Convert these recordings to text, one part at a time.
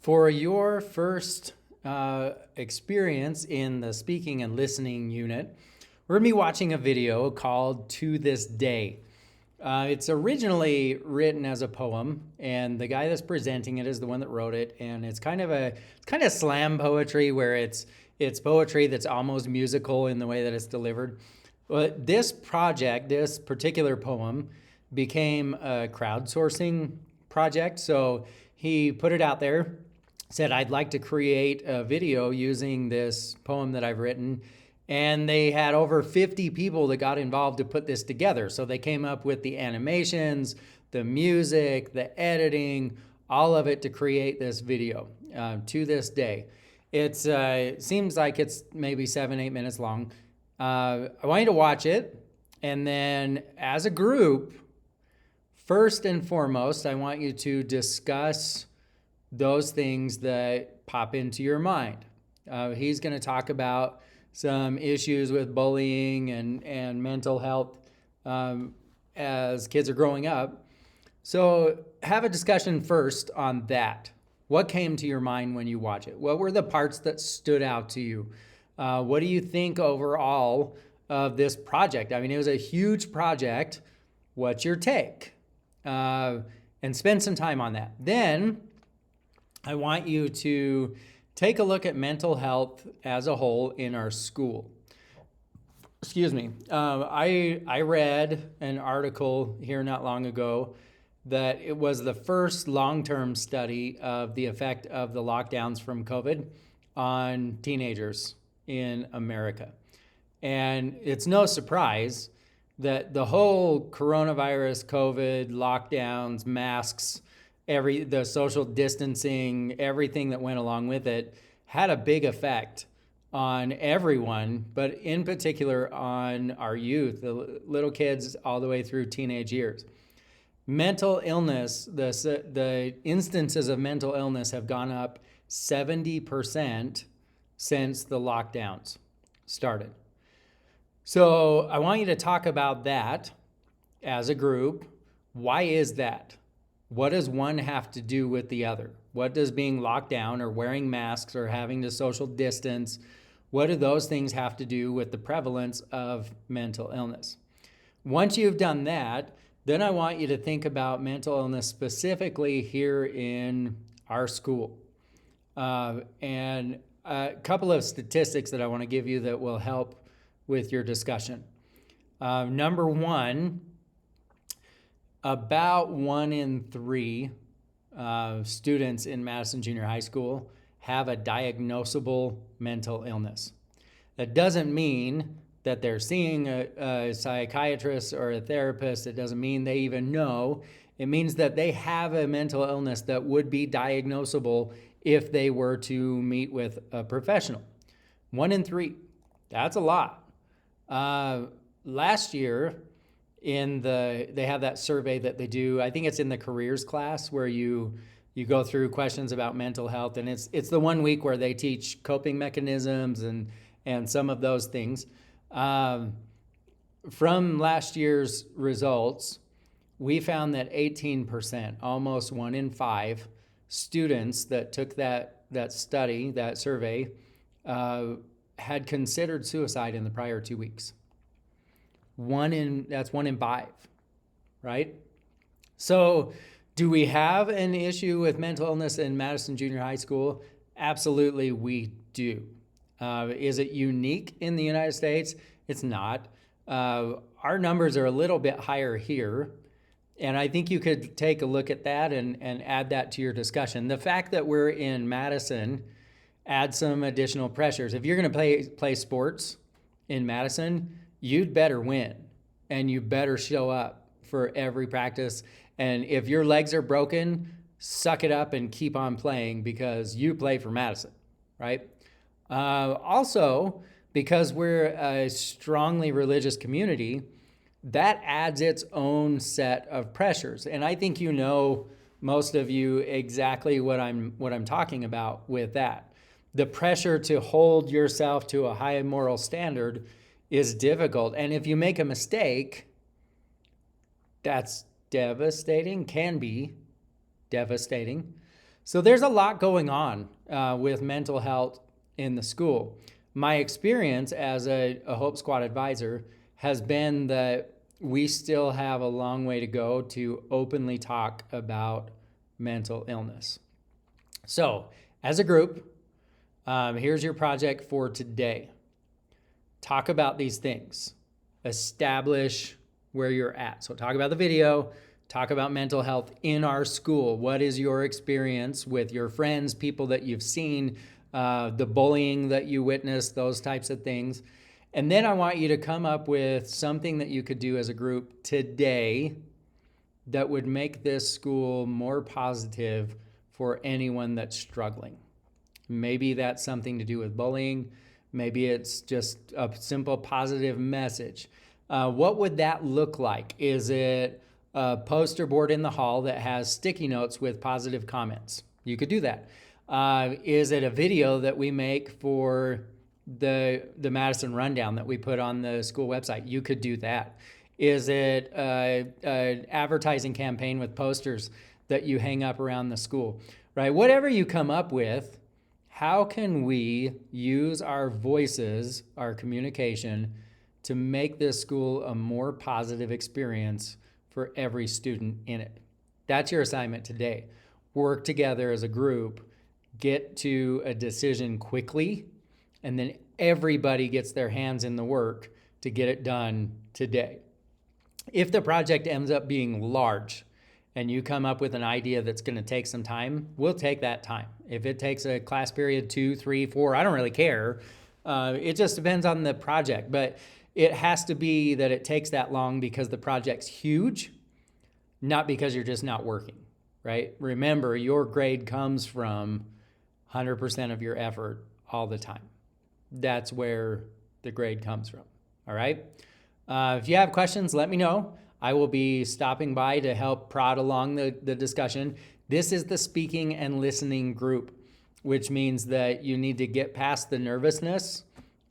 For your first experience in the speaking and listening unit, we're going to be watching a video called To This Day. It's originally written as a poem, and the guy that's presenting it is the one that wrote it. And it's kind of slam poetry, where it's poetry that's almost musical in the way that it's delivered. But this project, this particular poem, became a crowdsourcing project. So he put it out there, said, I'd like to create a video using this poem that I've written. And they had over 50 people that got involved to put this together. So they came up with the animations, the music, the editing, all of it to create this video to this day. It seems like it's maybe 7-8 minutes long. I want you to watch it. And then as a group, first and foremost, I want you to discuss those things that pop into your mind. He's going to talk about some issues with bullying and mental health as kids are growing up. So have a discussion first on that. What came to your mind when you watch it? What were the parts that stood out to you? What do you think overall of this project? I mean, it was a huge project. What's your take? And spend some time on that. Then I want you to take a look at mental health as a whole in our school. Excuse me. I read an article here not long ago that it was the first long-term study of the effect of the lockdowns from COVID on teenagers in America. And it's no surprise that the whole coronavirus, COVID, lockdowns, masks, the social distancing, everything that went along with it had a big effect on everyone, but in particular on our youth, the little kids all the way through teenage years. Mental illness, the instances of mental illness have gone up 70% since the lockdowns started. So I want you to talk about that as a group. Why is that? What does one have to do with the other? What does being locked down or wearing masks or having to social distance, what do those things have to do with the prevalence of mental illness? Once you've done that, then I want you to think about mental illness specifically here in our school. And a couple of statistics that I want to give you that will help with your discussion. Number one, about 1 in 3 students in Madison Junior High School have a diagnosable mental illness. That doesn't mean that they're seeing a psychiatrist or a therapist. It doesn't mean they even know. It means that they have a mental illness that would be diagnosable if they were to meet with a professional. 1 in 3, that's a lot. Last year, they have that survey that they do. I think it's in the careers class where you go through questions about mental health, and it's the 1 week where they teach coping mechanisms and some of those things. From last year's results, we found that 18%, almost 1 in 5 students that took that study, that survey, had considered suicide in the prior 2 weeks. That's 1 in 5, right? So do we have an issue with mental illness in Madison Junior High School? Absolutely, we do. Is it unique in the United States? It's not. Our numbers are a little bit higher here, and I think you could take a look at that and add that to your discussion. The fact that we're in Madison adds some additional pressures. If you're going to play sports in Madison, you'd better win, and you better show up for every practice. And if your legs are broken, suck it up and keep on playing because you play for Madison, right? Also, because we're a strongly religious community, that adds its own set of pressures. And I think most of you, exactly what I'm talking about with that. The pressure to hold yourself to a high moral standard is difficult. And if you make a mistake, that's devastating, can be devastating. So there's a lot going on with mental health in the school. My experience as a Hope Squad advisor has been that we still have a long way to go to openly talk about mental illness. So as a group, here's your project for today. Talk about these things. Establish where you're at. So talk about the video, talk about mental health in our school. What is your experience with your friends, people that you've seen, the bullying that you witnessed, those types of things. And then I want you to come up with something that you could do as a group today that would make this school more positive for anyone that's struggling. Maybe that's something to do with bullying. Maybe it's just a simple positive message. What would that look like? Is it a poster board in the hall that has sticky notes with positive comments? You could do that. Is it a video that we make for the Madison Rundown that we put on the school website? You could do that. Is it an advertising campaign with posters that you hang up around the school, right? Whatever you come up with, how can we use our voices, our communication, to make this school a more positive experience for every student in it? That's your assignment today. Work together as a group, get to a decision quickly, and then everybody gets their hands in the work to get it done today. If the project ends up being large and you come up with an idea that's going to take some time, we'll take that time. If it takes a class period 2, 3, 4, I don't really care. It just depends on the project, but it has to be that it takes that long because the project's huge, not because you're just not working, right? Remember, your grade comes from 100% of your effort all the time. That's where the grade comes from, all right? If you have questions, let me know. I will be stopping by to help prod along the discussion. This is the speaking and listening group, which means that you need to get past the nervousness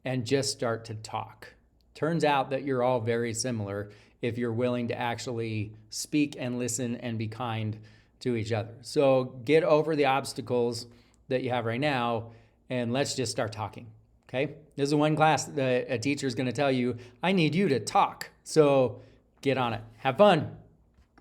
and just start to talk. Turns out that you're all very similar if you're willing to actually speak and listen and be kind to each other. So get over the obstacles that you have right now and let's just start talking, okay? This is one class that a teacher is going to tell you, I need you to talk. So get on it. Have fun.